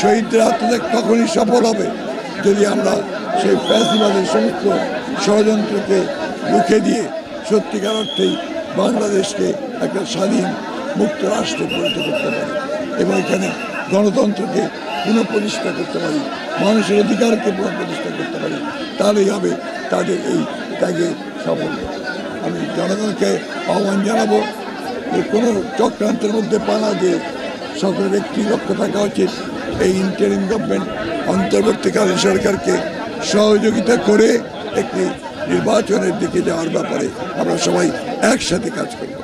শহীদদের আত্মত্যাগ তখনই সফল হবে যদি আমরা সেই ফ্যাসিবাদের সমস্ত ষড়যন্ত্রকে রুখে দিয়ে সত্যিকার অর্থেই বাংলাদেশকে একটা স্বাধীন মুক্ত রাষ্ট্রে পরিণত করতে পারি এবং এখানে গণতন্ত্রকে পুনঃপ্রতিষ্ঠা করতে পারি, মানুষের অধিকারকে পুনঃপ্রতিষ্ঠা করতে পারি, তাহলেই হবে তাদের এই ত্যাগে সফল। আমি জনগণকে আহ্বান জানাবো যে কোনো চক্রান্তের মধ্যে পা না দিয়ে সকল ব্যক্তি লক্ষ্য থাকা উচিত এই ইন্টারিম গভর্নমেন্ট অন্তর্বর্তীকালীন সরকারকে সহযোগিতা করে একটি নির্বাচনের দিকে যাওয়ার ব্যাপারে আমরা সবাই একসাথে কাজ করব।